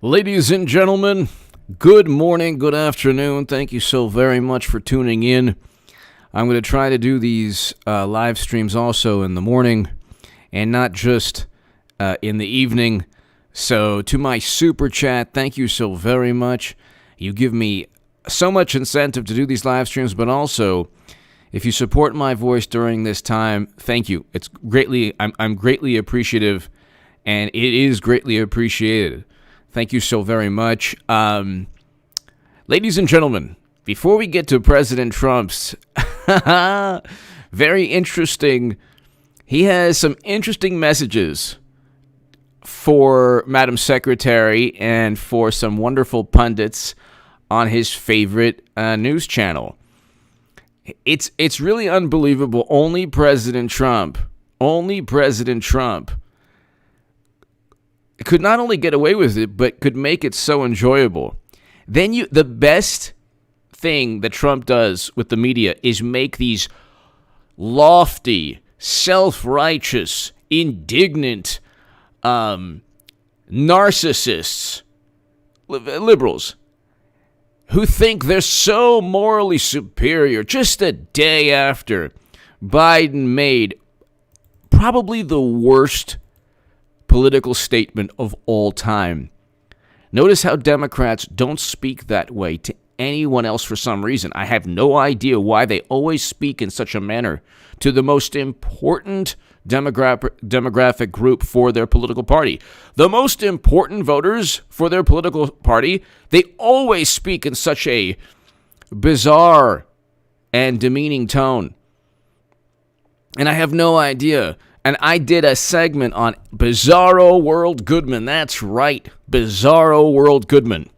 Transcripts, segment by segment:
Ladies and gentlemen, good morning, good afternoon. Thank you so very much for tuning in. I'm going to try to do these live streams also in the morning and not just in the evening. So to my super chat, thank you so very much. You give me so much incentive to do these live streams, but also if you support my voice during this time, thank you. It's I'm greatly appreciative, and it is greatly appreciated. Thank you so very much. Ladies and gentlemen, before we get to President Trump's very interesting, he has some interesting messages for Madam Secretary and for some wonderful pundits on his favorite news channel. It's really unbelievable. Only President Trump could not only get away with it, but could make it so enjoyable. Then the best thing that Trump does with the media is make these lofty, self-righteous, indignant narcissists, liberals, who think they're so morally superior just a day after Biden made probably the worst political statement of all time. Notice how Democrats don't speak that way to anyone else for some reason. I have no idea why they always speak in such a manner to the most important demographic group for their political party. The most important voters for their political party, they always speak in such a bizarre and demeaning tone. And I have no idea. And I did a segment on Bizarro World Goodman. That's right, Bizarro World Goodman.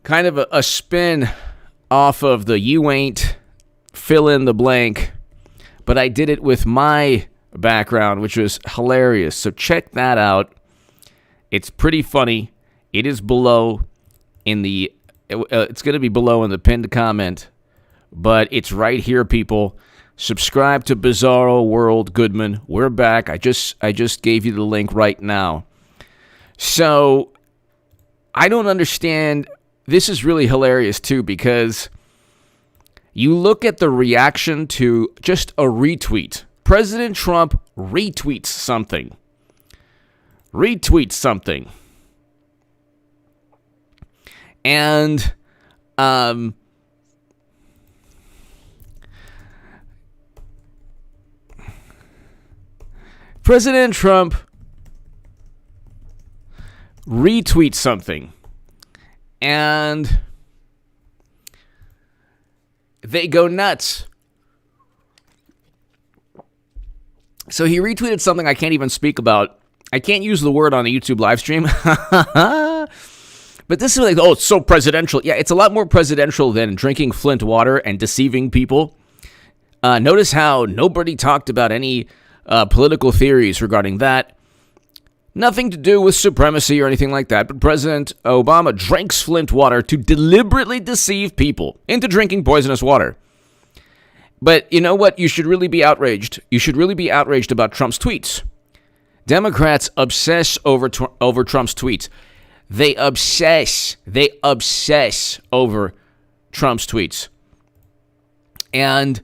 Kind of a spin off of the You Ain't fill in the blank. But I did it with my background, which was hilarious. So check that out. It's pretty funny. It is below in the... it's going to be below in the pinned comment. But it's right here, people. Subscribe to Bizarro World Goodman. We're back. I just gave you the link right now. So, I don't understand. This is really hilarious, too, because you look at the reaction to just a retweet. President Trump retweets something. And, President Trump retweets something, and they go nuts. So he retweeted something I can't even speak about. I can't use the word on a YouTube live stream. But this is like, oh, it's so presidential. Yeah, it's a lot more presidential than drinking Flint water and deceiving people. Notice how nobody talked about any political theories regarding that. Nothing to do with supremacy or anything like that, but President Obama drinks Flint water to deliberately deceive people into drinking poisonous water. But you know what? You should really be outraged. You should really be outraged about Trump's tweets. Democrats obsess over Trump's tweets. They obsess over Trump's tweets. And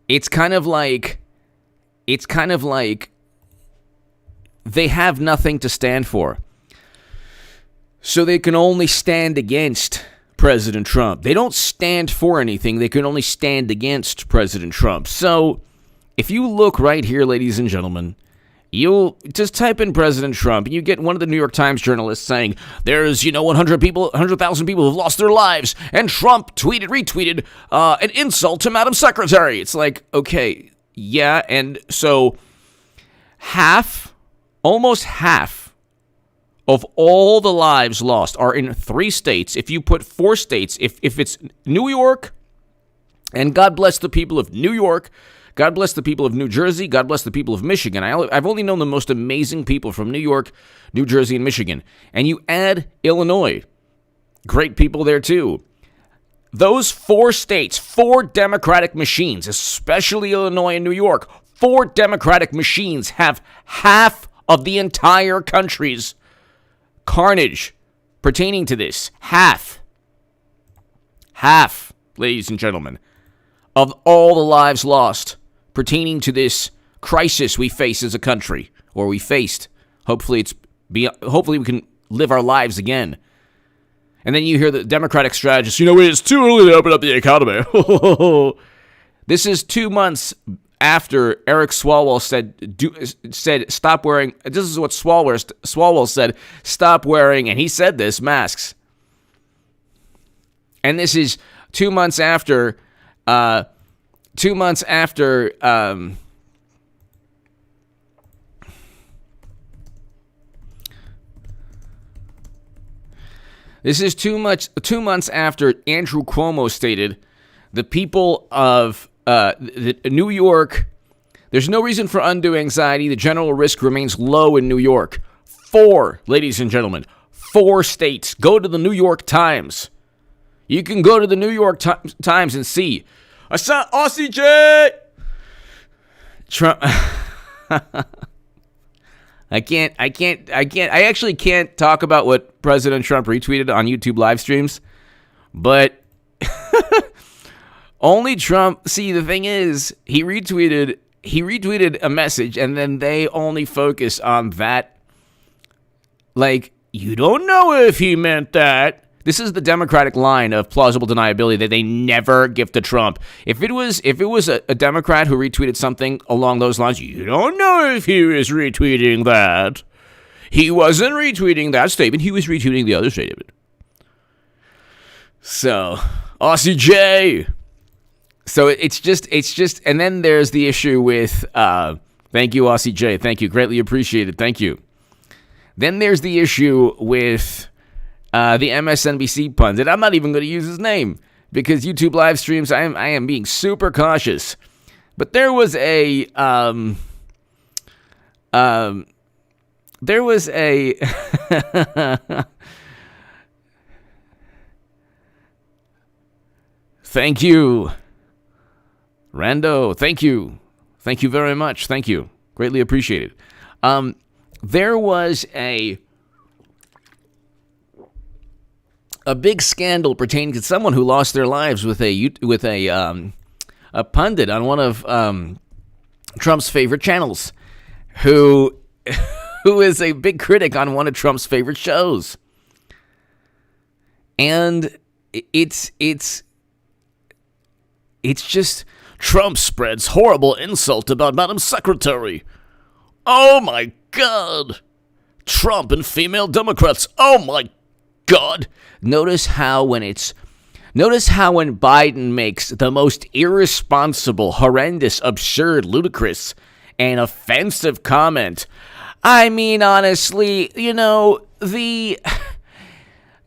it's kind of like they have nothing to stand for. So they can only stand against President Trump. They don't stand for anything. They can only stand against President Trump. So if you look right here, ladies and gentlemen, you'll just type in President Trump and you get one of the New York Times journalists saying there's, 100,000 people who've lost their lives, and Trump retweeted an insult to Madam Secretary. It's like, okay, yeah, and so almost half of all the lives lost are in 3 states. If you put 4 states, if it's New York, and God bless the people of New York, God bless the people of New Jersey, God bless the people of Michigan. I've only known the most amazing people from New York, New Jersey, and Michigan. And you add Illinois, great people there too. Those 4 states, 4 Democratic machines, especially Illinois and New York, 4 Democratic machines have half of the entire country's carnage pertaining to this. Half, ladies and gentlemen, of all the lives lost pertaining to this crisis we face as a country, or we faced. Hopefully we can live our lives again. And then you hear the Democratic strategists, it's too early to open up the economy. This is 2 months after Eric Swalwell said stop wearing. This is what Swalwell said, stop wearing, and he said this, masks. And this is 2 months after. 2 months after. This is 2 months after Andrew Cuomo stated the people of New York, there's no reason for undue anxiety. The general risk remains low in New York. 4, ladies and gentlemen, 4 states. Go to the New York Times. You can go to the New York Times and see. I saw Aussie J. Trump. I actually can't talk about what President Trump retweeted on YouTube live streams, but only Trump. See, the thing is, he retweeted a message, and then they only focus on that. Like, you don't know if he meant that. This is the Democratic line of plausible deniability that they never give to Trump. If it was a Democrat who retweeted something along those lines, you don't know if he was retweeting that. He wasn't retweeting that statement. He was retweeting the other statement. So, Aussie J. So it's just, and then there's the issue with, thank you, Aussie J. Thank you. Greatly appreciated. Thank you. Then there's the issue with the MSNBC pundit. I'm not even going to use his name because YouTube live streams, I am being super cautious. But there was a thank you, Rando. Thank you very much. Thank you, greatly appreciated. There was a big scandal pertaining to someone who lost their lives with a pundit on one of Trump's favorite channels, who is a big critic on one of Trump's favorite shows. And it's just Trump spreads horrible insult about Madam Secretary. Oh my God. Trump and female Democrats. Oh my God. Notice how when Biden makes the most irresponsible, horrendous, absurd, ludicrous, and offensive comment. I mean, honestly,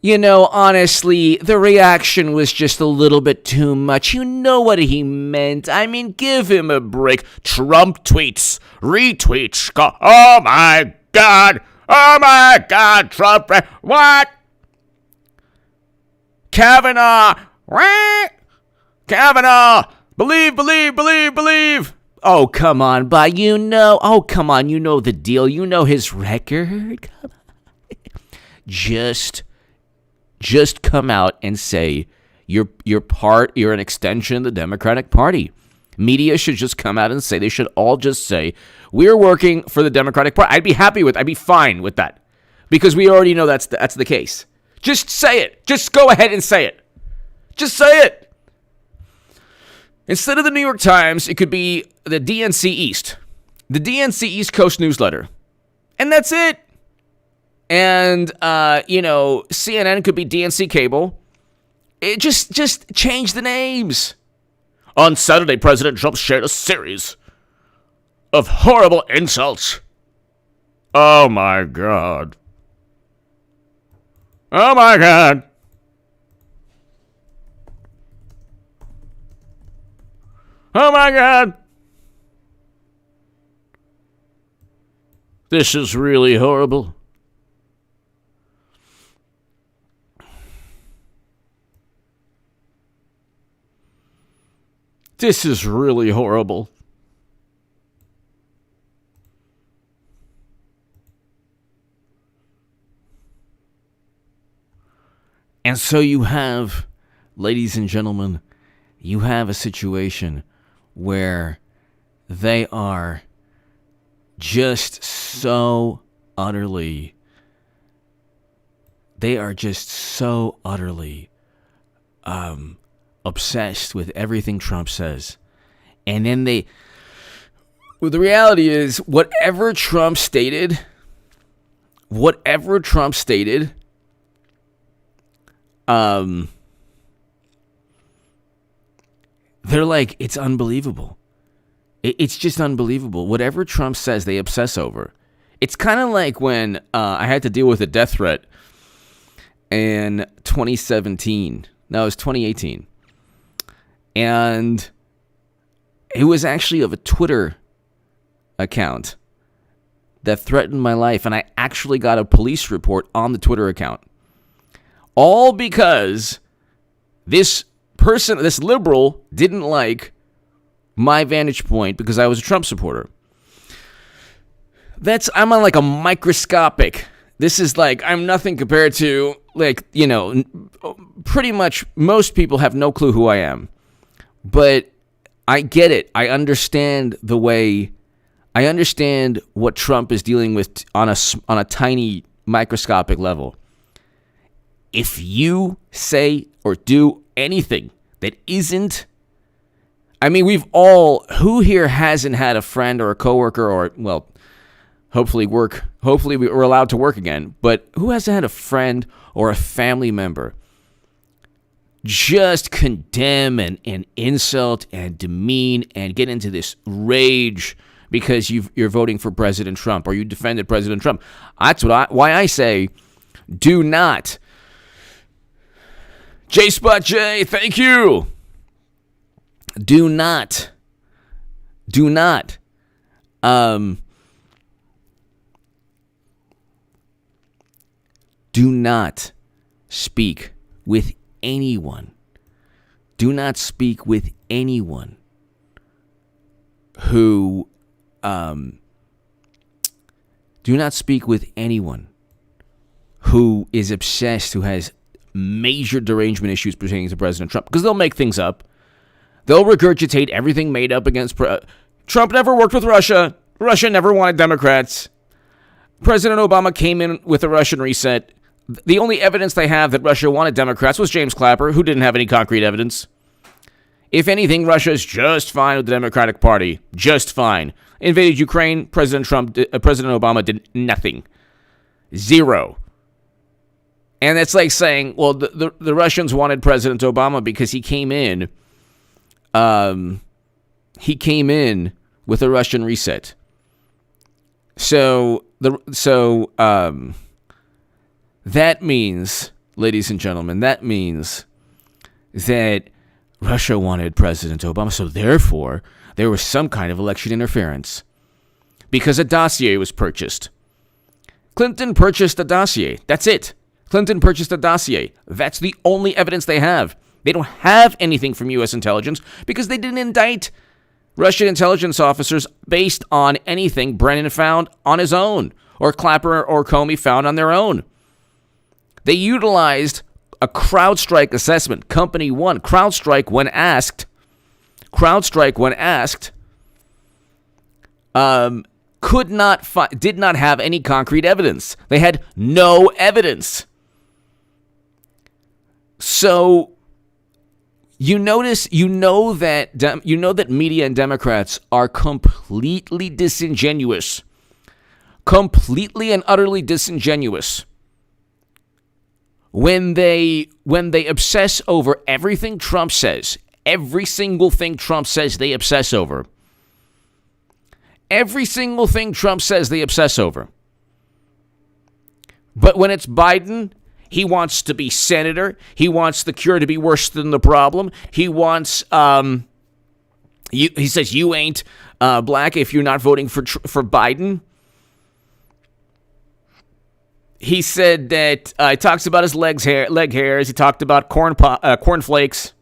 honestly, the reaction was just a little bit too much. You know what he meant. I mean, give him a break. Trump tweets, retweets. Oh my God. Oh my God, Trump. What? Kavanaugh. Kavanaugh. Believe. Oh, come on, but you know the deal. You know his record. Come on. Just come out and say you're an extension of the Democratic Party. Media should just come out and say, they should all just say, we're working for the Democratic Party. I'd be fine with that. Because we already know that's the case. Just say it. Just go ahead and say it. Just say it. Instead of the New York Times, it could be the DNC East. The DNC East Coast newsletter. And that's it. And, CNN could be DNC Cable. It just change the names. On Saturday, President Trump shared a series of horrible insults. Oh, my God. Oh, my God. Oh, my God. This is really horrible. This is really horrible. And so you have, ladies and gentlemen, you have a situation where they are just so utterly obsessed with everything Trump says. And then the reality is, whatever Trump stated, they're like, it's unbelievable. It's just unbelievable. Whatever Trump says, they obsess over. It's kind of like when I had to deal with a death threat in 2017. No, it was 2018. And it was actually of a Twitter account that threatened my life. And I actually got a police report on the Twitter account. All because this person, this liberal, didn't like my vantage point because I was a Trump supporter. I'm on like a microscopic. This is like, I'm nothing compared to, like, you know, pretty much most people have no clue who I am. But I get it. I understand what Trump is dealing with on a tiny microscopic level. If you say or do anything that isn't, I mean, who here hasn't had a friend or a coworker or, well, hopefully we're allowed to work again, but who hasn't had a friend or a family member just condemn and insult and demean and get into this rage because you're voting for President Trump or you defended President Trump? That's why I say, do not. J Spot J, thank you. Do not speak with anyone. Do not speak with anyone who is obsessed, who has major derangement issues pertaining to President Trump, because they'll make things up. They'll regurgitate everything made up against Trump. Never worked with Russia. Russia never wanted Democrats. President Obama came in with a Russian reset. The only evidence they have that Russia wanted Democrats was James Clapper, who didn't have any concrete evidence. If anything, Russia is just fine with the Democratic Party. Just fine. Invaded Ukraine, President Obama did nothing. Zero. And it's like saying, well, the Russians wanted President Obama because he came in with a Russian reset. So that means, ladies and gentlemen, that Russia wanted President Obama. So therefore, there was some kind of election interference because a dossier was purchased. Clinton purchased a dossier. That's it. Clinton purchased a dossier. That's the only evidence they have. They don't have anything from U.S. intelligence because they didn't indict Russian intelligence officers based on anything Brennan found on his own or Clapper or Comey found on their own. They utilized a CrowdStrike assessment. Company One, CrowdStrike, when asked, did not have any concrete evidence. They had no evidence. So you know that media and Democrats are completely disingenuous, completely and utterly disingenuous when they obsess over everything Trump says. Every single thing Trump says, they obsess over. Every single thing Trump says, they obsess over. But when it's Biden, he wants to be senator. He wants the cure to be worse than the problem. He wants, he says, you ain't black if you're not voting for Biden. He said that he talks about his leg hairs. He talked about cornflakes.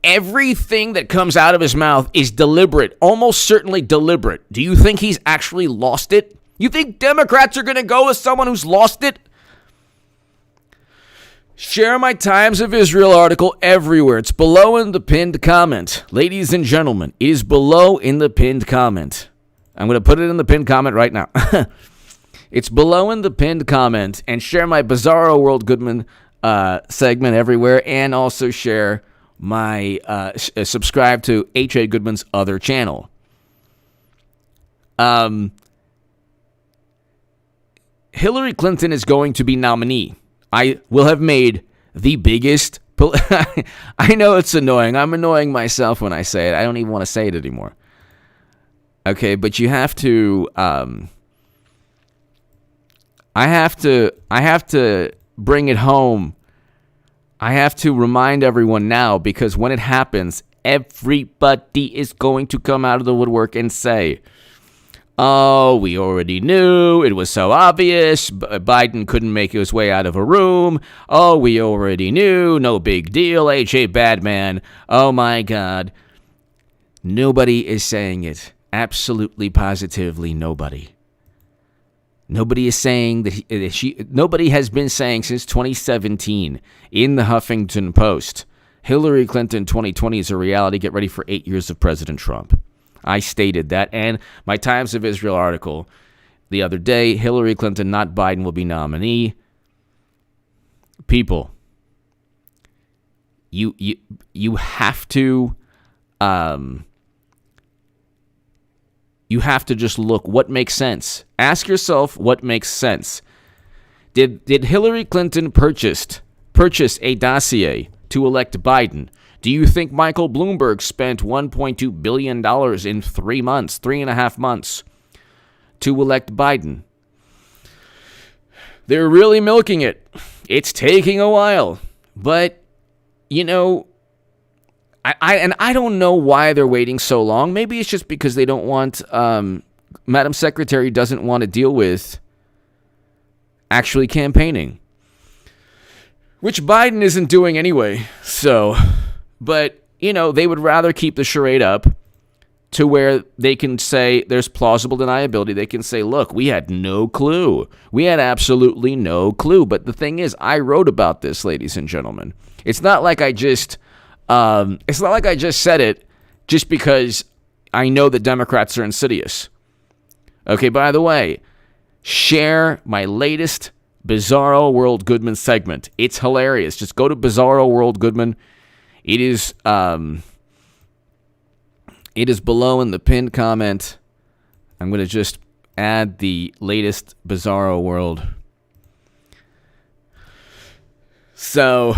Everything that comes out of his mouth is deliberate, almost certainly deliberate. Do you think he's actually lost it? You think Democrats are going to go with someone who's lost it? Share my Times of Israel article everywhere. It's below in the pinned comment. Ladies and gentlemen, it is below in the pinned comment. I'm going to put it in the pinned comment right now. It's below in the pinned comment. And share my Bizarro World Goodman segment everywhere. And also share my subscribe to H.A. Goodman's other channel. Hillary Clinton is going to be nominee. I will have made the biggest... I know it's annoying. I'm annoying myself when I say it. I don't even want to say it anymore. Okay, but you have to... I have to bring it home. I have to remind everyone now, because when it happens, everybody is going to come out of the woodwork and say... Oh, we already knew. It was so obvious. Biden couldn't make his way out of a room. Oh, we already knew. No big deal. H.A. Badman. Oh, my God. Nobody is saying it. Absolutely, positively nobody. Nobody is saying that nobody has been saying since 2017 in the Huffington Post, Hillary Clinton 2020 is a reality. Get ready for 8 years of President Trump. I stated that, and my Times of Israel article the other day, Hillary Clinton, not Biden, will be nominee. People, you have to just look what makes sense. Ask yourself what makes sense. Did Hillary Clinton purchase a dossier to elect Biden? Do you think Michael Bloomberg spent $1.2 billion in 3.5 months to elect Biden? They're really milking it. It's taking a while. But, you know, I don't know why they're waiting so long. Maybe it's just because they don't want, Madam Secretary doesn't want to deal with actually campaigning. Which Biden isn't doing anyway, so... But, you know, they would rather keep the charade up to where they can say there's plausible deniability. They can say, look, we had no clue. We had absolutely no clue. But the thing is, I wrote about this, ladies and gentlemen. It's not like I just said it just because I know that Democrats are insidious. Okay, by the way, share my latest Bizarro World Goodman segment. It's hilarious. Just go to Bizarro World Goodman. It is below in the pinned comment. I'm going to just add the latest Bizarro World. So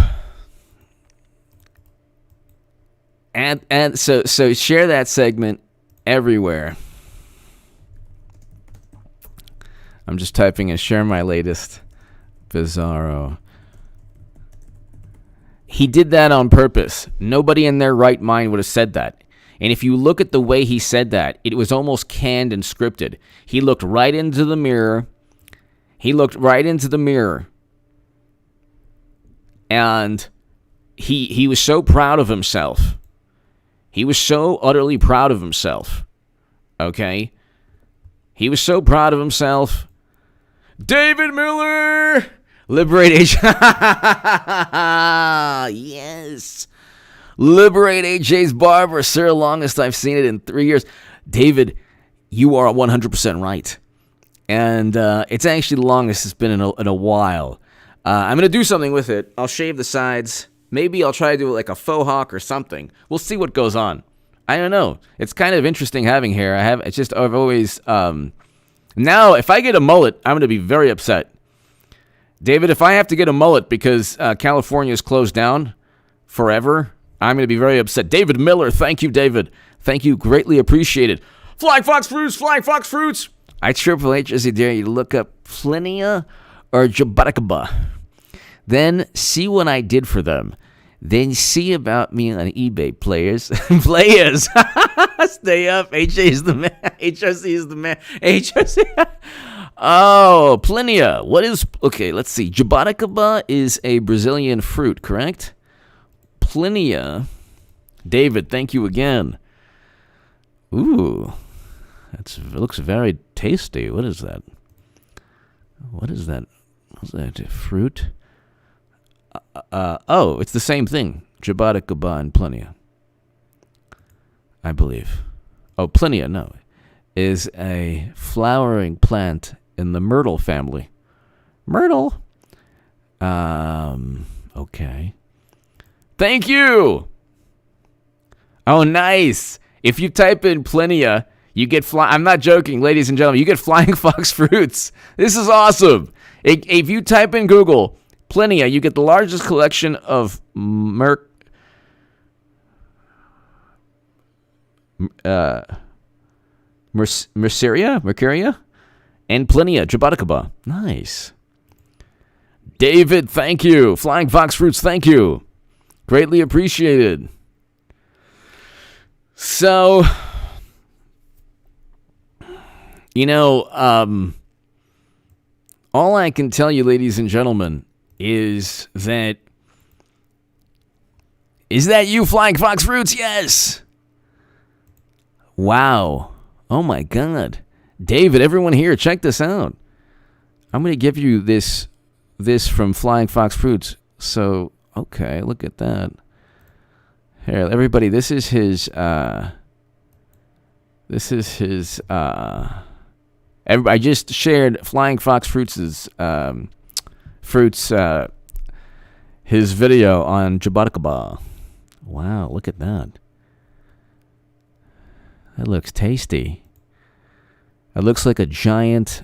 so share that segment everywhere. I'm just typing in share my latest Bizarro. He did that on purpose. Nobody in their right mind would have said that. And if you look at the way he said that, it was almost canned and scripted. He looked right into the mirror. And he was so proud of himself. He was so utterly proud of himself. Okay? He was so proud of himself. David Miller! Liberate AJ. Yes. Liberate AJ's barber, sir. Longest I've seen it in 3 years. David, you are 100% right. And it's actually the longest it's been in a while. I'm going to do something with it. I'll shave the sides. Maybe I'll try to do like a faux hawk or something. We'll see what goes on. I don't know. It's kind of interesting having hair. I've always... now, if I get a mullet, I'm going to be very upset. David, if I have to get a mullet because California is closed down forever, I'm going to be very upset. David Miller, thank you, David. Thank you, greatly appreciated. Flying Fox Fruits. I Triple H as you dare you to look up Plinia or Jabatakaba. Then see what I did for them. Then see about me on eBay, players. Players. Stay up. HA is the man. HRC is the man. HRC. Oh, Plinia. What is... Okay, let's see. Jabatakaba is a Brazilian fruit, correct? Plinia. David, thank you again. Ooh. It looks very tasty. What is that? What is that? What's that? Fruit? it's the same thing. Jaboticaba and Plinia, I believe. Oh, Plinia, no, is a flowering plant in the myrtle family. Myrtle? Okay. Thank you! Oh, nice! If you type in Plinia, you get I'm not joking, ladies and gentlemen. You get flying fox fruits. This is awesome. If you type in Google Plinia, you get the largest collection of Mercuria, and Plinia jaboticaba. Nice. David, thank you. Flying fox fruits, thank you. Greatly appreciated. So, all I can tell you, ladies and gentlemen, is that you, Flying Fox Fruits? Yes. Wow. Oh my God. David, everyone here, check this out. I'm going to give you this from Flying Fox Fruits. So, okay, look at that. Here, everybody, this is his I just shared Flying Fox Fruits' his video on jaboticaba. Wow, look at that. That looks tasty. It looks like a giant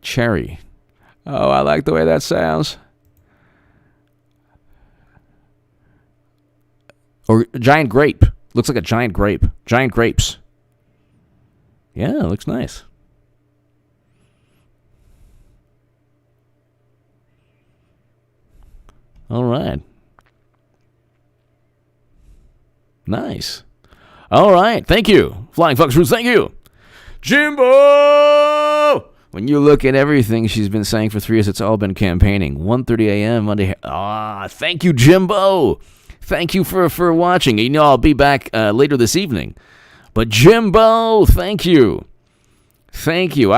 cherry. Oh, I like the way that sounds. Or giant grape. Looks like a giant grape. Giant grapes. Yeah, it looks nice. All right. Nice. All right. Thank you. Flying Fox Fruits, thank you. Jimbo! When you look at everything she's been saying for 3 years, it's all been campaigning. 1:30 a.m. Monday. Thank you, Jimbo. Thank you for watching. I'll be back later this evening. But Jimbo, thank you. Thank you.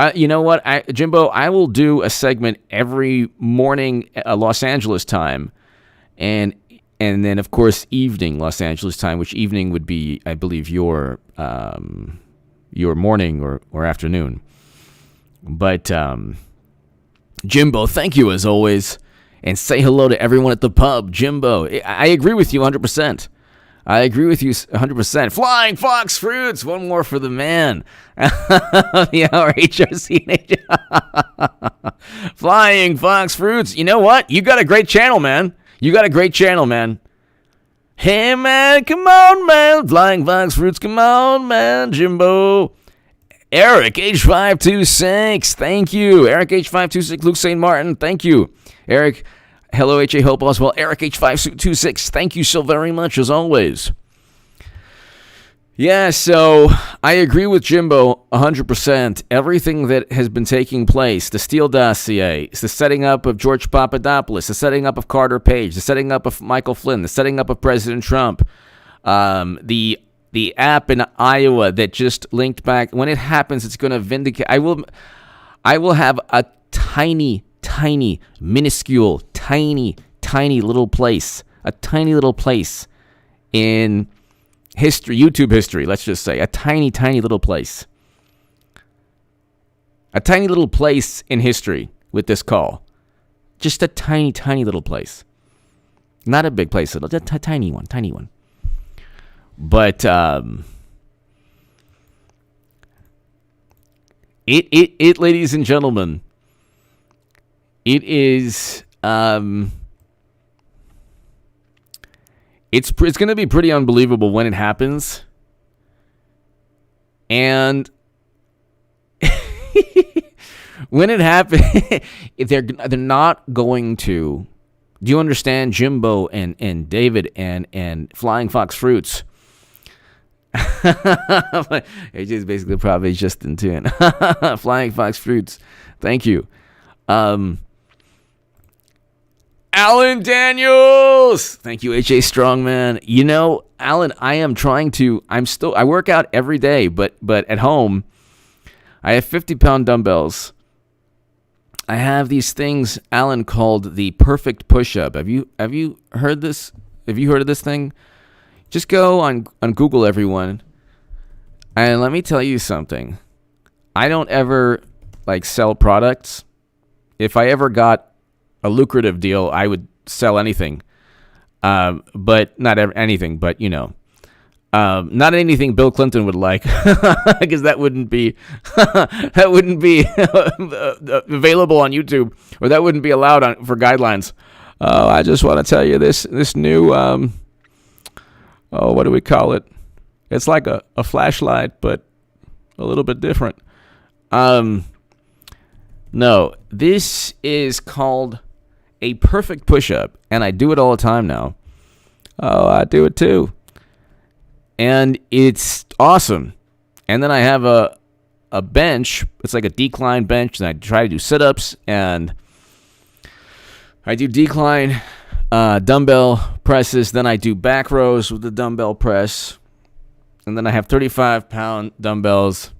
Jimbo, I will do a segment every morning Los Angeles time. And then, of course, evening Los Angeles time, which evening would be, I believe, your morning or afternoon. But, Jimbo, thank you as always. And say hello to everyone at the pub. Jimbo, I agree with you 100%. I agree with you 100%. Flying Fox Fruits, one more for the man. The hour HRC. Flying Fox Fruits. You know what? You got a great channel, man. Hey, man, come on, man. Flying Fox Fruits, come on, man. Jimbo. Eric, H526, thank you. Eric, H526, Luke St. Martin, thank you. Eric, hello, H.A. Hope as well. Eric, H526, thank you so very much, as always. Yeah, so I agree with Jimbo 100%. Everything that has been taking place, the Steele dossier, the setting up of George Papadopoulos, the setting up of Carter Page, the setting up of Michael Flynn, the setting up of President Trump, the app in Iowa that just linked back. When it happens, it's going to vindicate. I will have a tiny, minuscule, tiny little place. A tiny little place in history, YouTube history, let's just say. A tiny little place. A tiny little place in history with this call. Just a tiny little place. Not a big place, just a tiny one. But it, ladies and gentlemen, it is it's going to be pretty unbelievable when it happens, and when it happens, they're not going to. Do you understand, Jimbo and David and Flying Fox Fruits? It's just basically probably just in tune. Flying Fox Fruits, thank you. Alan Daniels, thank you, H.A. Strongman. Alan, I work out every day, but at home, I have 50-pound dumbbells. I have these things, Alan, called the perfect push-up. Have you heard this? Have you heard of this thing? Just go on Google, everyone. And let me tell you something. I don't ever sell products. If I ever got a lucrative deal, I would sell anything. But not anything, but not anything Bill Clinton would like, because that wouldn't be available on YouTube, or that wouldn't be allowed for guidelines. I just want to tell you this new what do we call it? It's like a flashlight, but a little bit different. No, this is called a perfect push-up, and I do it all the time now. Oh, I do it too. And it's awesome. And then I have a bench. It's like a decline bench, and I try to do sit-ups, and I do decline dumbbell presses. Then I do back rows with the dumbbell press. And then I have 35-pound dumbbells.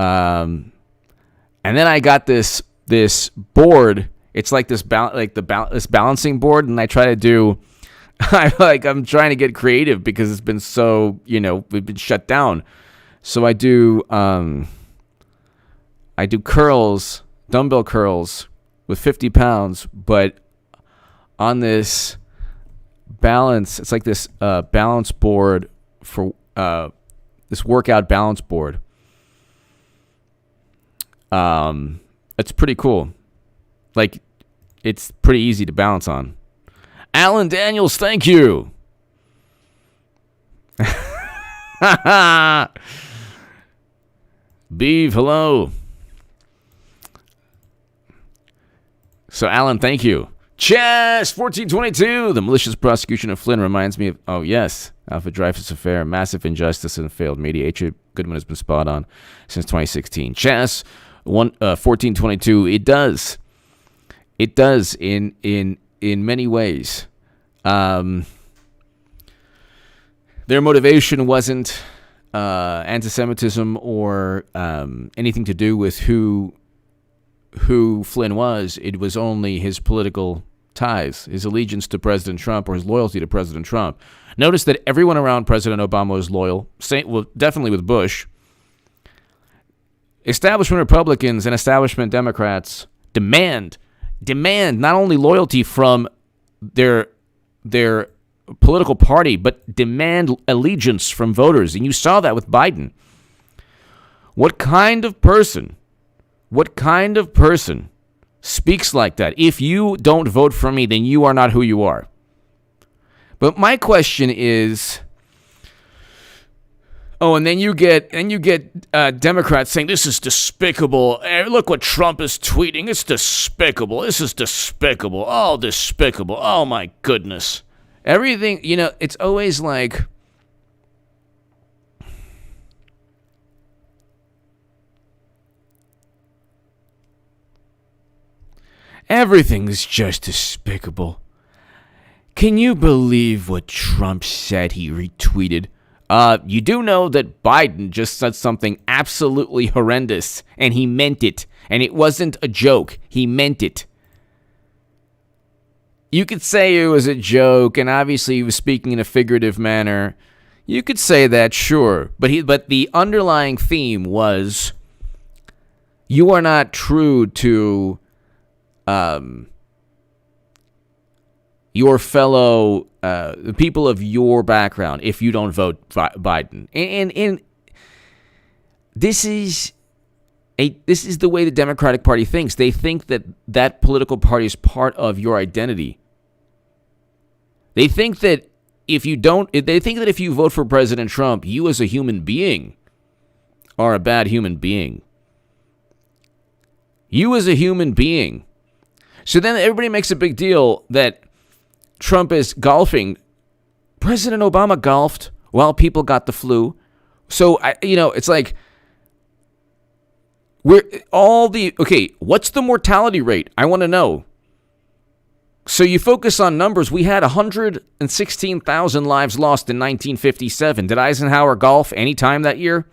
And then I got this board. It's like this balancing board, and I try to do. I'm trying to get creative because it's been so we've been shut down. So I do curls, dumbbell curls with 50 pounds, but on this balance, it's like this balance board for this workout balance board. It's pretty cool. It's pretty easy to balance on. Alan Daniels, thank you. Beeve, hello. So, Alan, thank you. Chess 1422. The malicious prosecution of Flynn reminds me of, oh, yes, Alpha Dreyfus affair, massive injustice and failed media. H.A. Goodman has been spot on since 2016. Chess 1422. It does. It does in many ways. Their motivation wasn't anti-Semitism or anything to do with who Flynn was. It was only his political ties, his allegiance to President Trump, or his loyalty to President Trump. Notice that everyone around President Obama was loyal, definitely with Bush. Establishment Republicans and establishment Democrats demand not only loyalty from their political party, but demand allegiance from voters. And you saw that with Biden. What kind of person speaks like that? If you don't vote for me, then you are not who you are. But my question is, and then you get Democrats saying this is despicable. Look what Trump is tweeting. It's despicable. This is despicable. Oh, despicable. Oh my goodness. Everything, it's always like everything is just despicable. Can you believe what Trump said he retweeted? You do know that Biden just said something absolutely horrendous, and he meant it. And it wasn't a joke. He meant it. You could say it was a joke, and obviously he was speaking in a figurative manner. You could say that, sure. But the underlying theme was, you are not true to your fellow the people of your background if you don't vote Biden. And this is the way the Democratic Party thinks. They think that political party is part of your identity. They think that if you vote for President Trump, you as a human being are a bad human being. You as a human being. So then everybody makes a big deal that Trump is golfing. President Obama golfed while people got the flu. So, it's like, what's the mortality rate? I want to know. So you focus on numbers. We had 116,000 lives lost in 1957. Did Eisenhower golf any time that year?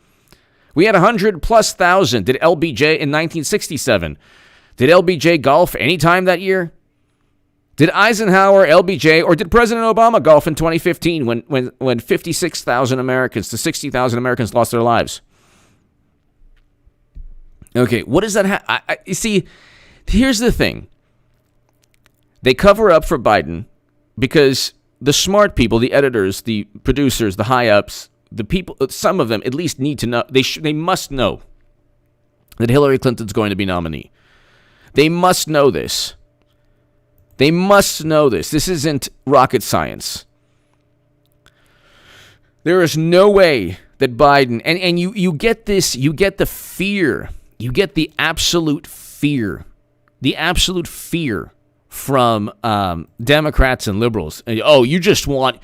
We had 100,000+. Did LBJ in 1967? Did LBJ golf anytime that year? Did Eisenhower, LBJ, or did President Obama golf in 2015 when 56,000 Americans to 60,000 Americans lost their lives? Okay, what does that you see, here's the thing. They cover up for Biden because the smart people, the editors, the producers, the high-ups, the people, some of them at least need to know, they must know that Hillary Clinton's going to be nominee. They must know this. They must know this. This isn't rocket science. There is no way that Biden, and you get this, you get the fear, you get the absolute fear from Democrats and liberals. Oh, you just want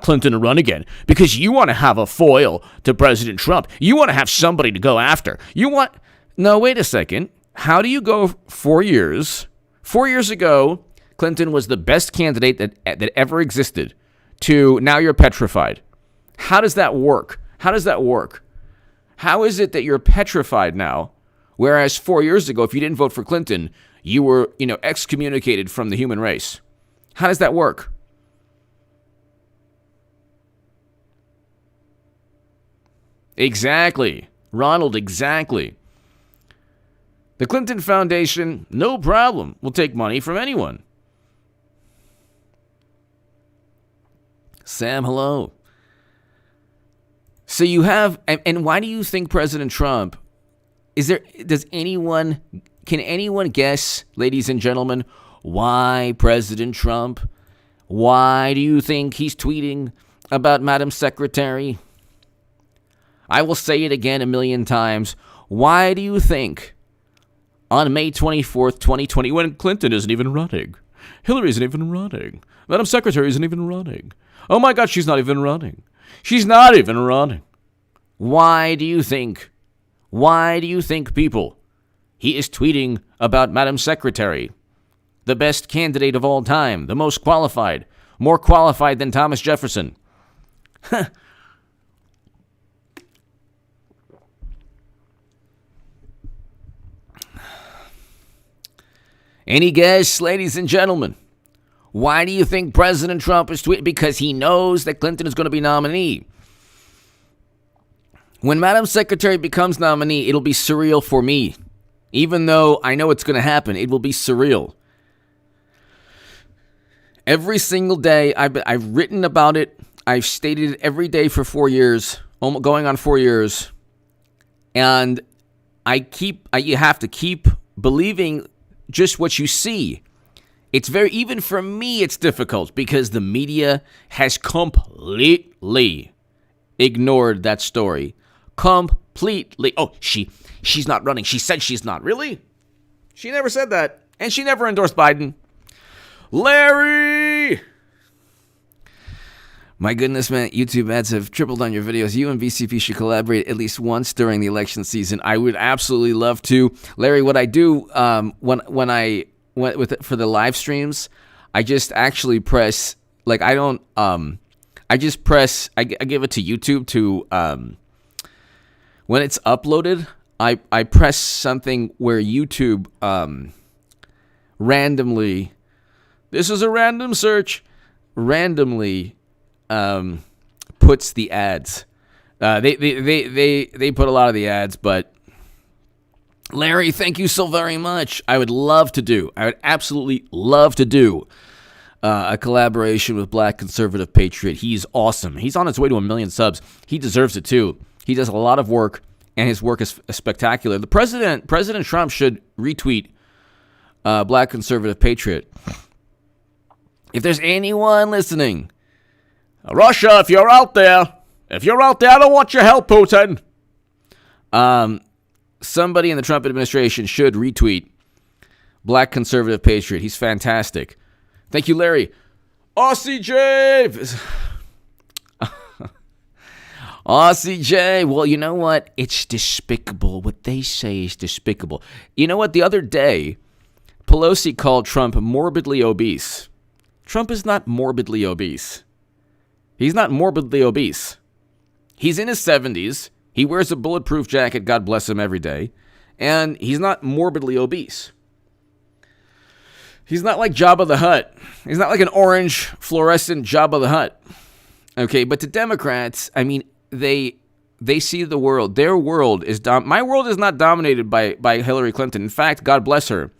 Clinton to run again because you want to have a foil to President Trump. You want to have somebody to go after. No, wait a second. How do you go 4 years? 4 years ago, Clinton was the best candidate that ever existed, to now you're petrified. How does that work? How is it that you're petrified now, whereas 4 years ago, if you didn't vote for Clinton, you were, excommunicated from the human race? How does that work? Exactly. Ronald, exactly. The Clinton Foundation, no problem, will take money from anyone. Sam, hello. So you have, and why do you think President Trump, can anyone guess, ladies and gentlemen, why President Trump, why do you think he's tweeting about Madam Secretary? I will say it again a million times. Why do you think on May 24th, 2020, when Clinton isn't even running, Hillary isn't even running, Madam Secretary isn't even running, oh my God, she's not even running. She's not even running. Why do you think people, he is tweeting about Madam Secretary, the best candidate of all time, the most qualified, more qualified than Thomas Jefferson? Any guess, ladies and gentlemen? Why do you think President Trump is tweeting? Because he knows that Clinton is going to be nominee. When Madam Secretary becomes nominee, it'll be surreal for me. Even though I know it's going to happen, it will be surreal. Every single day, I've written about it. I've stated it every day for 4 years, going on 4 years. And you have to keep believing just what you see. It's even for me, it's difficult because the media has completely ignored that story. Completely. Oh, she's not running. She said she's not. Really? She never said that. And she never endorsed Biden. Larry! My goodness, man, YouTube ads have tripled on your videos. You and VCP should collaborate at least once during the election season. I would absolutely love to. Larry, what I do when I went with it for the live streams, I just actually press, I give it to YouTube to, when it's uploaded, I press something where YouTube randomly, this is a random search, randomly puts the ads. They put a lot of the ads, but Larry, thank you so very much. I would absolutely love to do a collaboration with Black Conservative Patriot. He's awesome. He's on his way to 1 million subs. He deserves it too. He does a lot of work, and his work is spectacular. The President Trump should retweet Black Conservative Patriot. If there's anyone listening, Russia, if you're out there, I don't want your help, Putin. Somebody in the Trump administration should retweet Black Conservative Patriot. He's fantastic. Thank you, Larry. RCJ! RCJ, well, you know what? It's despicable. What they say is despicable. You know what? The other day, Pelosi called Trump morbidly obese. Trump is not morbidly obese. He's not morbidly obese. He's in his 70s. He wears a bulletproof jacket, God bless him, every day. And he's not morbidly obese. He's not like Jabba the Hutt. He's not like an orange fluorescent Jabba the Hutt. Okay, but to Democrats, I mean, they see the world. Their world is my world is not dominated by Hillary Clinton. In fact, God bless her.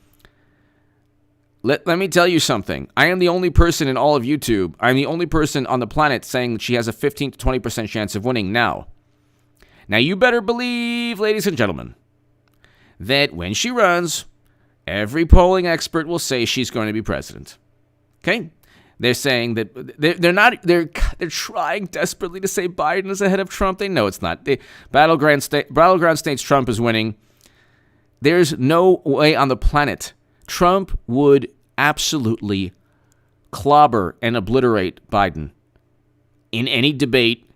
Let me tell you something. I am the only person in all of YouTube. I'm the only person on the planet saying she has a 15 to 20% chance of winning now. Now, you better believe, ladies and gentlemen, that when she runs, every polling expert will say she's going to be president. Okay? They're saying that they're trying desperately to say Biden is ahead of Trump. They know it's not. Battleground states Trump is winning. There's no way on the planet Trump would absolutely clobber and obliterate Biden in any debate.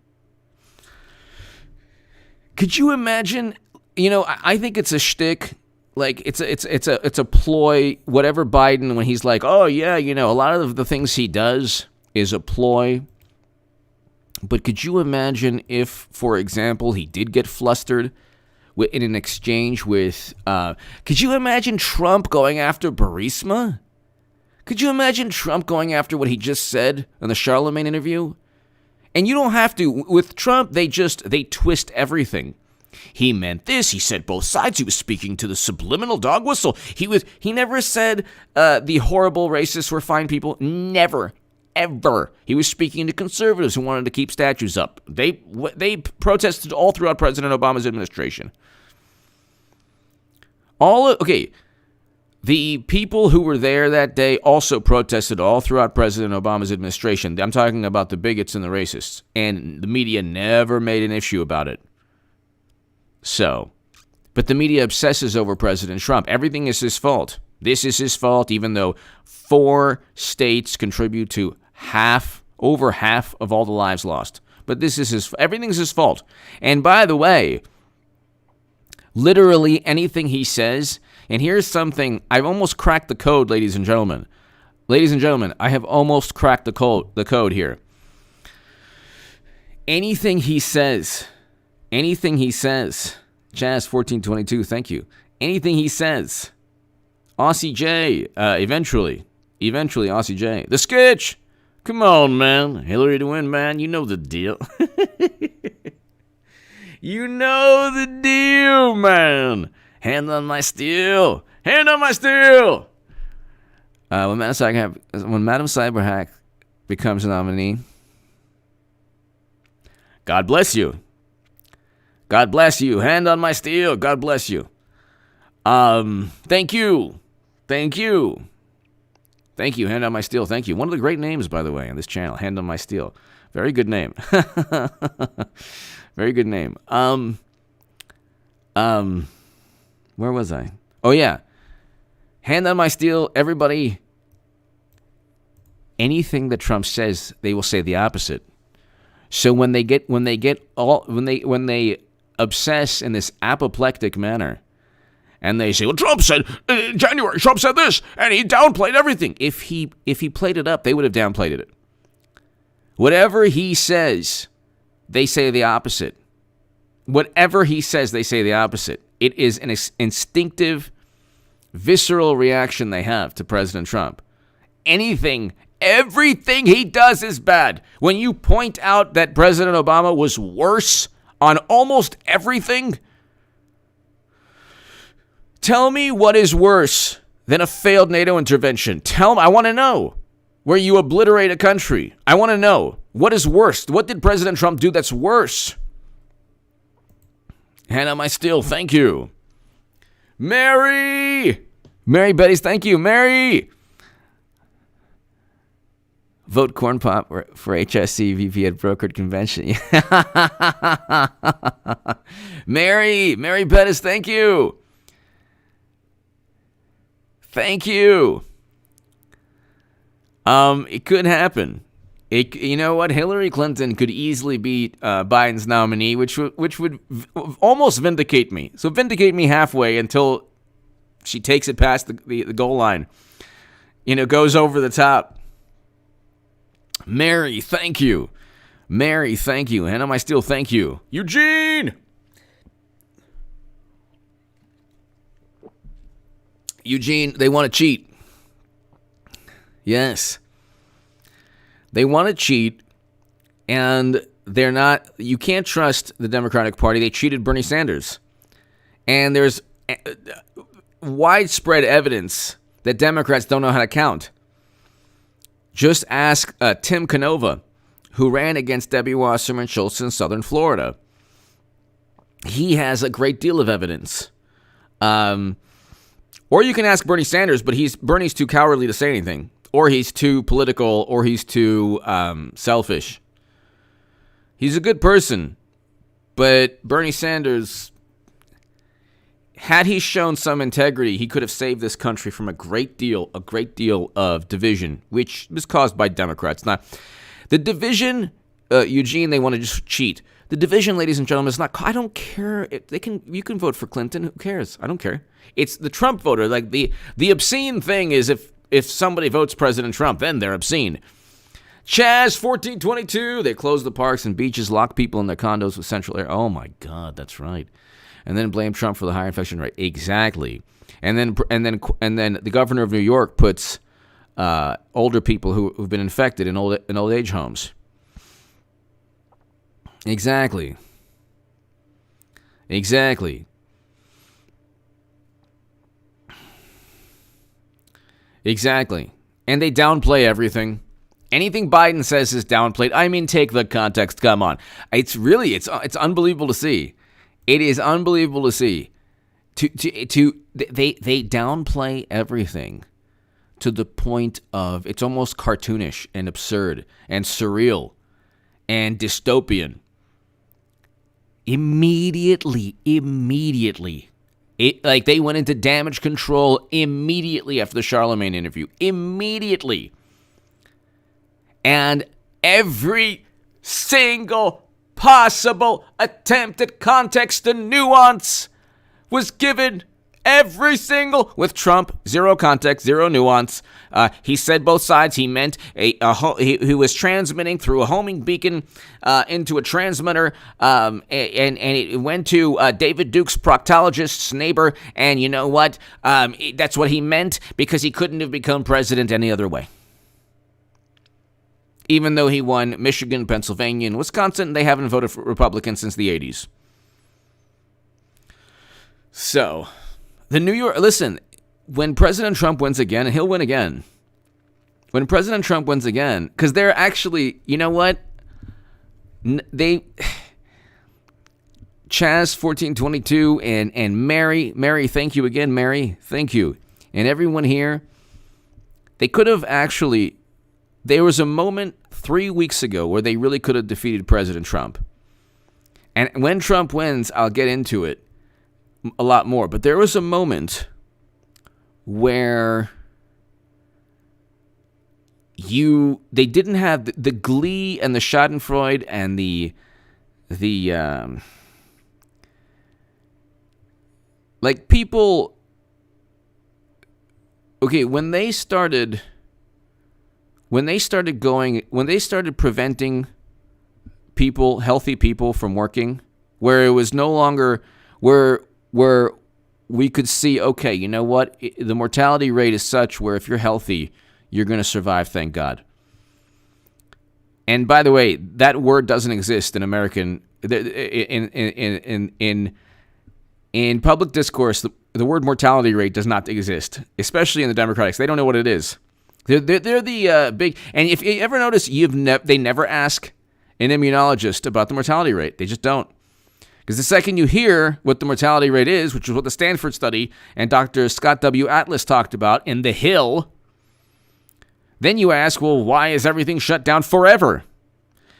Could you imagine? You know, I think it's a shtick. Like it's a ploy. Whatever Biden, when he's like, oh yeah, you know, a lot of the things he does is a ploy. But could you imagine if, for example, he did get flustered in an exchange with? Could you imagine Trump going after Burisma? Could you imagine Trump going after what he just said in the Charlemagne interview? And you don't have to. With Trump, they twist everything. He meant this. He said both sides. He was speaking to the subliminal dog whistle. He never said the horrible racists were fine people. Never, ever. He was speaking to conservatives who wanted to keep statues up. They protested all throughout President Obama's administration. The people who were there that day also protested all throughout President Obama's administration. I'm talking about the bigots and the racists. And the media never made an issue about it. So, but the media obsesses over President Trump. Everything is his fault. This is his fault, even though 4 states contribute to over half of all the lives lost. But everything's his fault. And by the way, literally anything he says, and here's something, I've almost cracked the code, ladies and gentlemen. Ladies and gentlemen, I have almost cracked the code here. Anything he says, Jazz1422, thank you. Anything he says, Aussie J, eventually Aussie J. The sketch, come on, man. Hillary to win, man. You know the deal. You know the deal, man. Hand on my steel. Hand on my steel. When Madam Cyberhack becomes a nominee, God bless you. God bless you. Hand on my steel. God bless you. Thank you. Thank you. Thank you. Hand on my steel. Thank you. One of the great names, by the way, on this channel. Hand on my steel. Very good name. Very good name. Where was I? Oh yeah. Hand on my steel. Everybody. Anything that Trump says, they will say the opposite. So when they obsess in this apoplectic manner, and they say, well, Trump said in January, Trump said this, and he downplayed everything. If he played it up, they would have downplayed it. Whatever he says, they say the opposite. Whatever he says, they say the opposite. It is an instinctive, visceral reaction they have to President Trump. Everything he does is bad. When you point out that President Obama was worse on almost everything, tell me what is worse than a failed NATO intervention. Tell me, I want to know. Where you obliterate a country. I want to know. What is worse? What did President Trump do that's worse? Hand on my steel, thank you. Mary Betty's, thank you. Mary! Vote Corn Pop for HSC VP at brokered convention. Mary Bettis, thank you. Thank you. It could happen. You know what? Hillary Clinton could easily beat Biden's nominee, which would almost vindicate me. So vindicate me halfway until she takes it past the goal line. Goes over the top. Mary, thank you. Mary, thank you. Hand on my steel, thank you. Eugene, they want to cheat. Yes. They want to cheat, and they're not. You can't trust the Democratic Party. They cheated Bernie Sanders. And there's widespread evidence that Democrats don't know how to count. Just ask Tim Canova, who ran against Debbie Wasserman Schultz in southern Florida. He has a great deal of evidence. Or you can ask Bernie Sanders, but Bernie's too cowardly to say anything. Or he's too political, or he's too selfish. He's a good person, but Bernie Sanders, had he shown some integrity, he could have saved this country from a great deal of division, which was caused by Democrats. Now, the division, Eugene, they want to just cheat. The division, ladies and gentlemen, is not. I don't care. You can vote for Clinton. Who cares? I don't care. It's the Trump voter. Like the obscene thing is if somebody votes President Trump, then they're obscene. Chaz 1422. They close the parks and beaches, lock people in their condos with central air. Oh my God, that's right. And then blame Trump for the higher infection rate. Exactly. And then the governor of New York puts older people who've been infected in old age homes. Exactly. Exactly. Exactly. And they downplay everything. Anything Biden says is downplayed. I mean, take the context. Come on. It's unbelievable to see. It is unbelievable to see. They downplay everything to the point of it's almost cartoonish and absurd and surreal and dystopian. Immediately. Like they went into damage control immediately after the Charlemagne interview. Immediately. And every single possible attempt at context and nuance was given. Every single, with Trump, zero context, zero nuance. He said both sides. He meant he was transmitting through a homing beacon into a transmitter, and it went to David Duke's proctologist's neighbor. And you know what? That's what he meant because he couldn't have become president any other way. Even though he won Michigan, Pennsylvania, and Wisconsin, they haven't voted for Republicans since the 80s. So, listen, when President Trump wins again, and he'll win again. When President Trump wins again, because they're actually, you know what? Chaz 1422 and Mary, thank you again, Mary, thank you. And everyone here, they could have actually, there was a moment 3 weeks ago where they really could have defeated President Trump. And when Trump wins, I'll get into it a lot more. But there was a moment where they didn't have the glee and the schadenfreude and the like people. Okay, when they started preventing people, healthy people, from working, where it was no longer where we could see, okay, you know what? The mortality rate is such where if you're healthy, you're going to survive, thank God. And by the way, that word doesn't exist in American in public discourse. The word mortality rate does not exist, especially in the Democrats. They don't know what it is. They're the big, and if you ever notice, they never ask an immunologist about the mortality rate. They just don't. Because the second you hear what the mortality rate is, which is what the Stanford study and Dr. Scott W. Atlas talked about in The Hill, then you ask, well, why is everything shut down forever?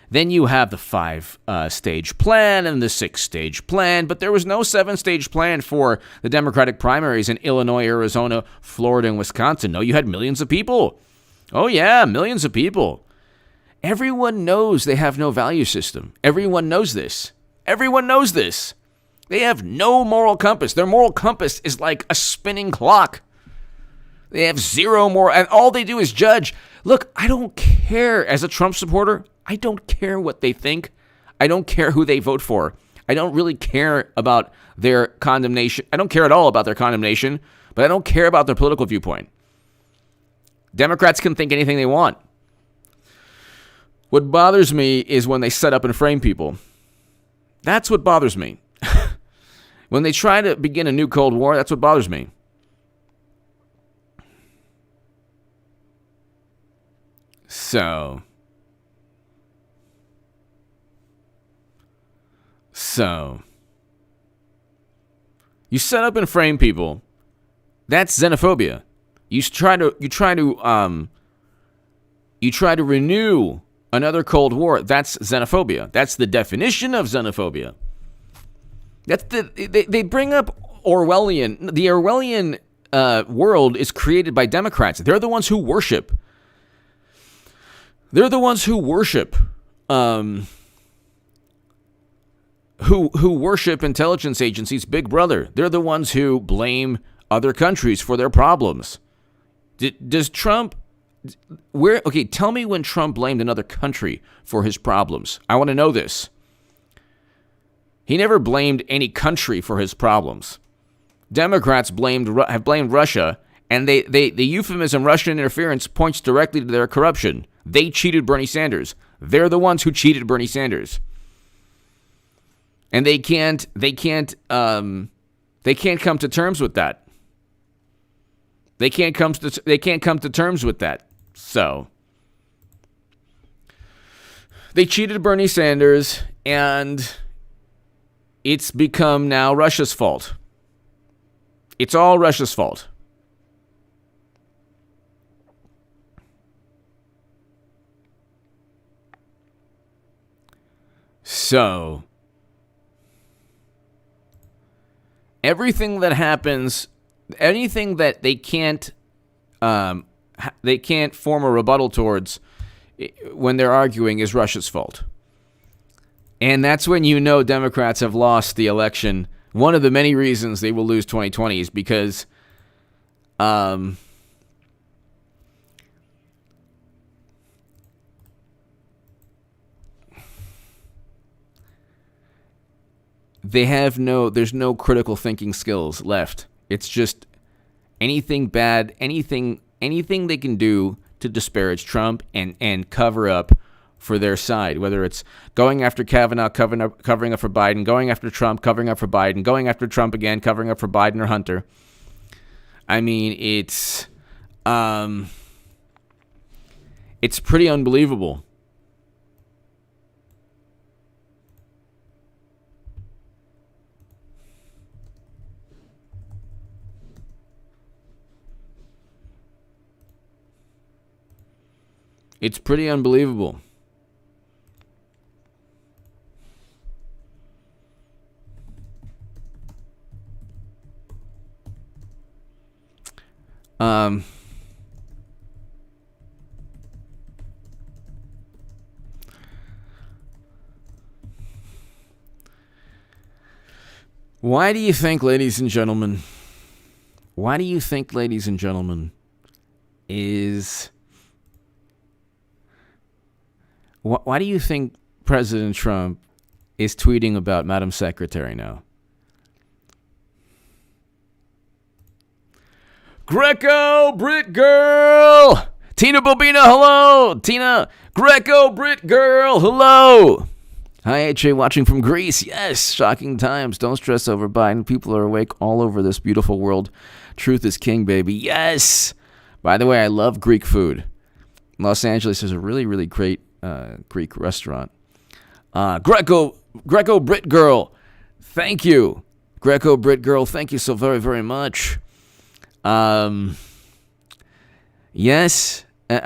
Then you have the 5-stage plan and the 6-stage plan, but there was no 7-stage plan for the Democratic primaries in Illinois, Arizona, Florida, and Wisconsin. No, you had millions of people. Oh, yeah, millions of people. Everyone knows they have no value system. Everyone knows this. Everyone knows this. They have no moral compass. Their moral compass is like a spinning clock. They have zero moral, and all they do is judge. Look, I don't care. As a Trump supporter, I don't care what they think. I don't care who they vote for. I don't really care about their condemnation. I don't care at all about their condemnation, but I don't care about their political viewpoint. Democrats can think anything they want. What bothers me is when they set up and frame people. That's what bothers me. When they try to begin a new Cold War, that's what bothers me. So, you set up and frame people. That's xenophobia. You try to renew another Cold War. That's xenophobia. That's the definition of xenophobia. They bring up Orwellian. The Orwellian world is created by Democrats. They're the ones who worship. They're the ones who worship. Who worship intelligence agencies, Big Brother. They're the ones who blame other countries for their problems. Does Trump? Tell me when Trump blamed another country for his problems. I want to know this. He never blamed any country for his problems. Democrats have blamed Russia, and the euphemism Russian interference points directly to their corruption. They cheated Bernie Sanders. They're the ones who cheated Bernie Sanders. And they can't come to terms with that. They can't come to terms with that. So they cheated Bernie Sanders, and it's become now Russia's fault. It's all Russia's fault. So everything that happens, anything that they can't form a rebuttal towards when they're arguing is Russia's fault. And that's when you know Democrats have lost the election. One of the many reasons they will lose 2020 is because there's no critical thinking skills left. It's just anything bad, anything they can do to disparage Trump and cover up for their side, whether it's going after Kavanaugh, covering up for Biden, going after Trump, covering up for Biden, going after Trump again, covering up for Biden or Hunter. I mean, it's pretty unbelievable. It's pretty unbelievable. Why do you think, ladies and gentlemen, is... Why do you think President Trump is tweeting about Madam Secretary now? Greco Brit Girl! Tina Bobina, hello! Tina! Greco Brit Girl, hello! Hi, AJ, watching from Greece. Yes, shocking times. Don't stress over Biden. People are awake all over this beautiful world. Truth is king, baby. Yes! By the way, I love Greek food. Los Angeles is a really, really great Greek restaurant. Greco Brit Girl, thank you. Greco Brit Girl, thank you so very, very much. Yes, you're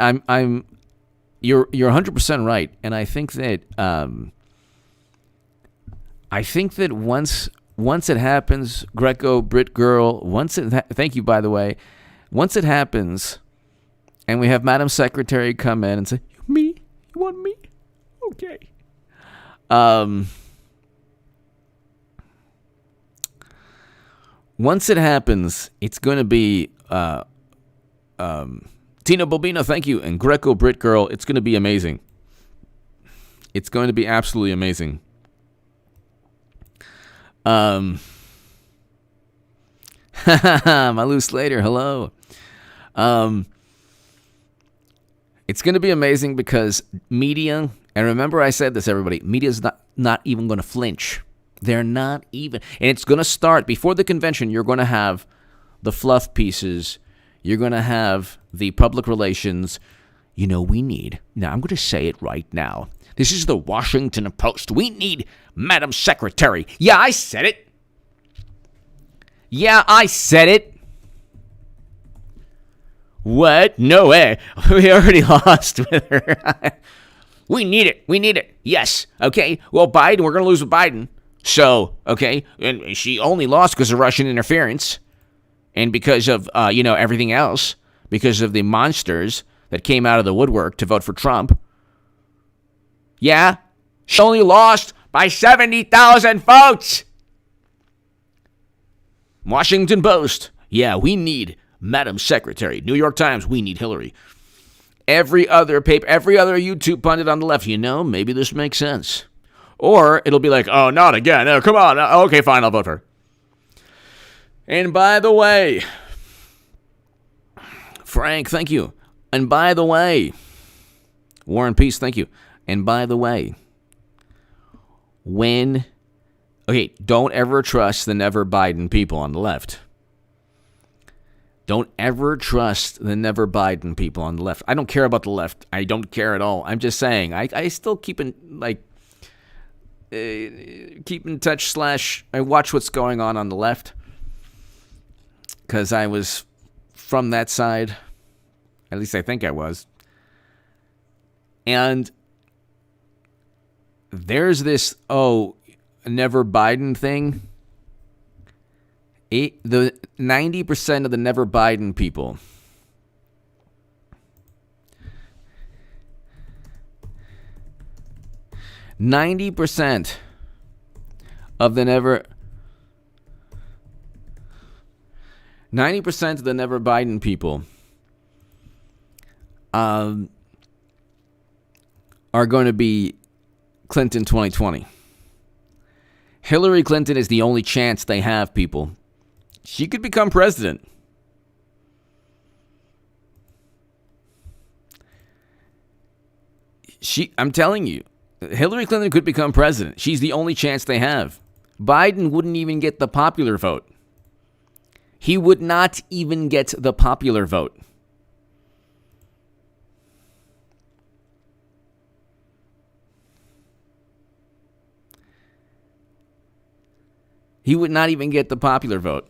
100% right, and I think that once it happens, Greco Brit Girl, thank you, by the way, once it happens, and we have Madam Secretary come in and say, me? You want me? Okay. Once it happens, it's going to be Tina Bobina, thank you, and Greco Brit Girl. It's going to be amazing. It's going to be absolutely amazing. Malu Slater, hello. It's going to be amazing because media, and remember I said this, everybody, media's not even going to flinch. They're not even. And it's going to start before the convention. You're going to have the fluff pieces. You're going to have the public relations. We need. Now, I'm going to say it right now. This is the Washington Post. We need Madam Secretary. Yeah, I said it. What? No way. We already lost with her. We need it. Yes. Okay. Well, Biden, we're going to lose with Biden. So, okay. And she only lost because of Russian interference and because of, everything else, because of the monsters that came out of the woodwork to vote for Trump. Yeah. She only lost by 70,000 votes. Washington Post. Yeah, we need Madam Secretary. New York Times, we need Hillary. Every other paper, every other YouTube pundit on the left, maybe this makes sense. Or it'll be like, oh, not again. Oh, come on. Okay, fine, I'll vote for her. And by the way, Frank, thank you. And by the way, War and Peace, thank you. And by the way, don't ever trust the never Biden people on the left. Don't ever trust the never Biden people on the left. I don't care about the left. I don't care at all. I'm just saying, I still keep in touch / I watch what's going on the left. Because I was from that side. At least I think I was. And there's this, never Biden thing. The 90% of the never Biden people of the never 90% of the never Biden people are going to be Clinton 2020. Hillary Clinton is the only chance they have, people. She could become president. I'm telling you, Hillary Clinton could become president. She's the only chance they have. Biden wouldn't even get the popular vote. He would not even get the popular vote. He would not even get the popular vote.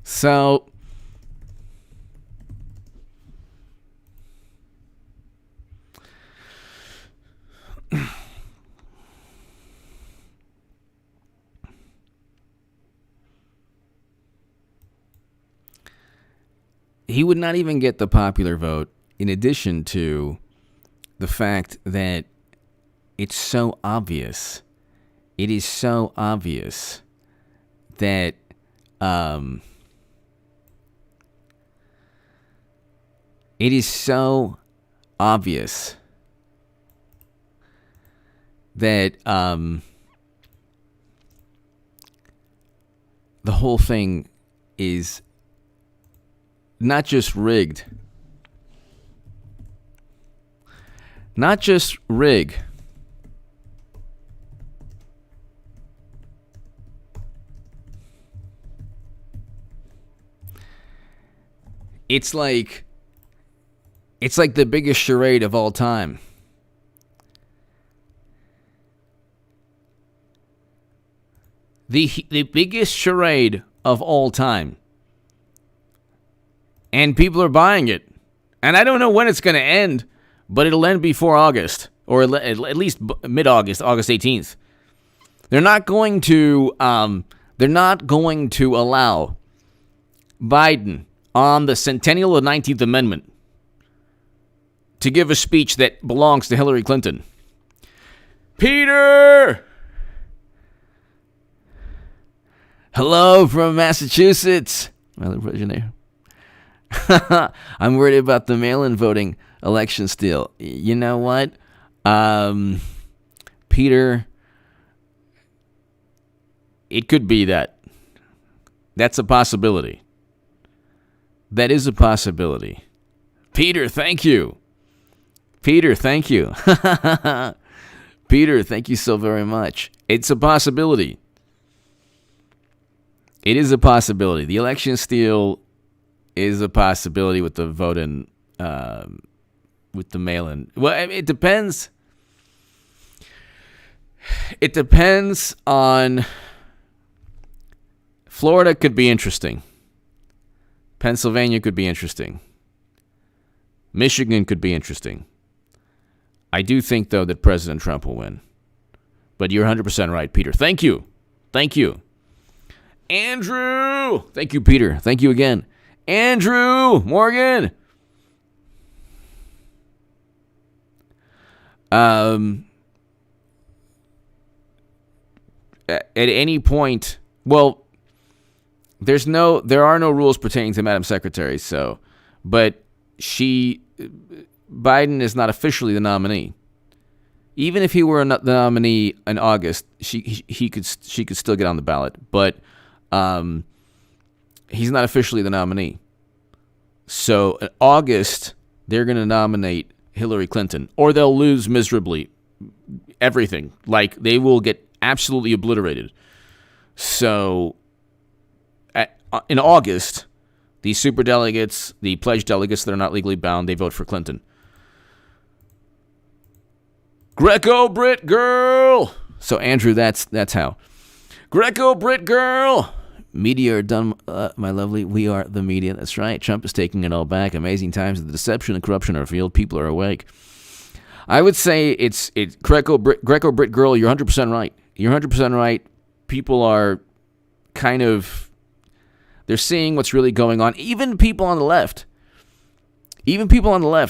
So, he would not even get the popular vote, in addition to the fact that it's so obvious. It is so obvious that it is so obvious that the whole thing is not just rigged. Not just rig. It's like the biggest charade of all time. The biggest charade of all time. And people are buying it. And I don't know when it's going to end, but it'll end before August, or at least mid-August, August 18th. They're not going to allow Biden on the centennial of the 19th Amendment to give a speech that belongs to Hillary Clinton. Peter! Hello from Massachusetts. I'm worried about the mail-in voting election steal. You know what? Peter, it could be that. That's a possibility. That is a possibility. Peter, thank you. Peter, thank you. Peter, thank you so very much. It's a possibility. It is a possibility. The election steal is a possibility with the vote-in, with the mail-in. Well, it depends. It depends on... Florida could be interesting. Pennsylvania could be interesting. Michigan could be interesting. I do think, though, that President Trump will win. But you're 100% right, Peter. Thank you. Thank you. Andrew! Thank you, Peter. Thank you again. Andrew Morgan! At any point, well, there are no rules pertaining to Madam Secretary, but Biden is not officially the nominee. Even if he were the nominee in August, she could still get on the ballot, but he's not officially the nominee. So in August, they're going to nominate Hillary Clinton, or they'll lose miserably everything. Like, they will get absolutely obliterated. So in August, the superdelegates, the pledged delegates that are not legally bound, they vote for Clinton. Greco-Brit girl. So Andrew, that's how. Greco-Brit girl. Media are done, my lovely. We are the media. That's right. Trump is taking it all back. Amazing times. The deception and corruption are revealed. People are awake. I would say it's Greco-Brit girl. You're 100% right. You're 100% right. People are kind of, they're seeing what's really going on. Even people on the left.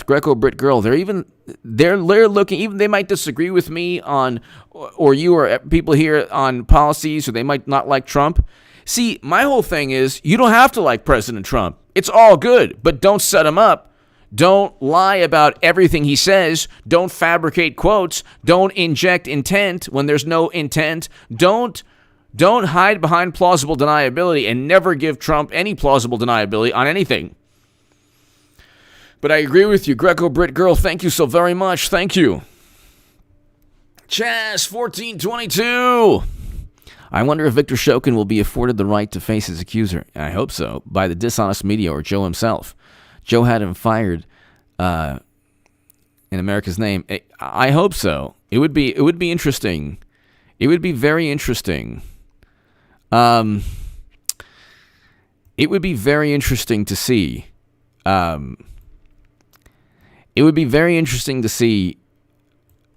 Greco-Brit girl. They're looking. Even they might disagree with me on, or you or people here on policies, or they might not like Trump. See, my whole thing is, you don't have to like President Trump. It's all good, but don't set him up. Don't lie about everything he says. Don't fabricate quotes. Don't inject intent when there's no intent. Don't hide behind plausible deniability, and never give Trump any plausible deniability on anything. But I agree with you, Greco-Brit girl. Thank you so very much. Thank you. Chaz 1422. I wonder if Victor Shokin will be afforded the right to face his accuser. I hope so, by the dishonest media or Joe himself. Joe had him fired in America's name. I hope so. It would be interesting. It would be very interesting. It would be very interesting to see. It would be very interesting to see.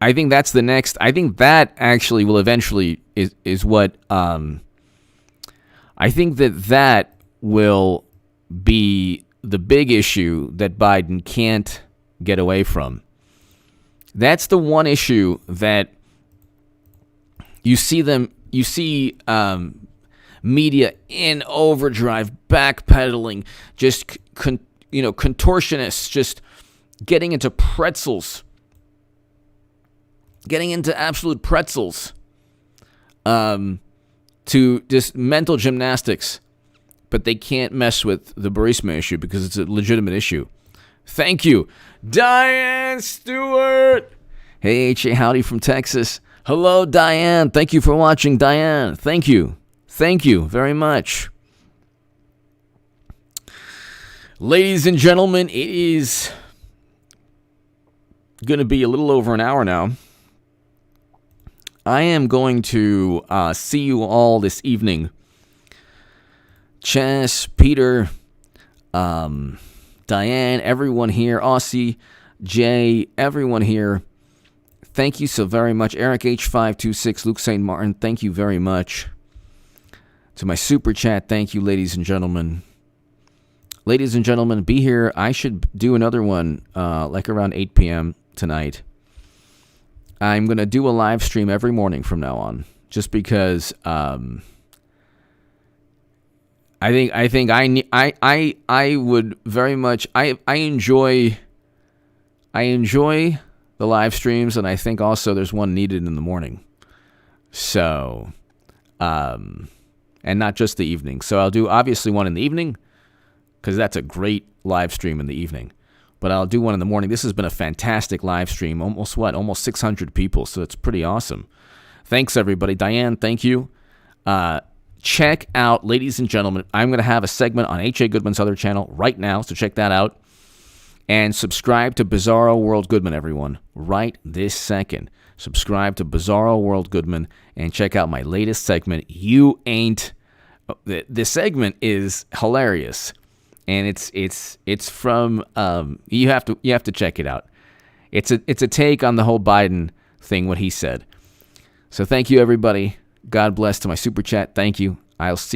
I think that's the next. I think that actually will eventually is what. I think that will be the big issue that Biden can't get away from. That's the one issue that you see media in overdrive, backpedaling, just contortionists, just getting into pretzels. Getting into absolute pretzels, to just mental gymnastics, but they can't mess with the Burisma issue because it's a legitimate issue. Thank you, Diane Stewart. Hey, H.A. Howdy from Texas. Hello, Diane. Thank you for watching, Diane. Thank you very much. Ladies and gentlemen, it is going to be a little over an hour now. I am going to see you all this evening. Chess, Peter, Diane, everyone here, Aussie, Jay, everyone here. Thank you so very much. Eric H526, Luke St. Martin, thank you very much. To my super chat, thank you, ladies and gentlemen. Ladies and gentlemen, be here. I should do another one like around 8 p.m. tonight. I'm going to do a live stream every morning from now on, just because I would very much I enjoy the live streams, and I think also there's one needed in the morning. So, and not just the evening. So I'll do obviously one in the evening because that's a great live stream in the evening. But I'll do one in the morning. This has been a fantastic live stream. Almost 600 people. So it's pretty awesome. Thanks, everybody. Diane, thank you. Check out, ladies and gentlemen, I'm going to have a segment on H.A. Goodman's other channel right now, so check that out. And subscribe to Bizarro World Goodman, everyone, right this second. Subscribe to Bizarro World Goodman and check out my latest segment, You Ain't... The segment is hilarious, and it's from... you have to check it out. It's a take on the whole Biden thing, what he said. So thank you, everybody. God bless to my super chat. Thank you. I'll see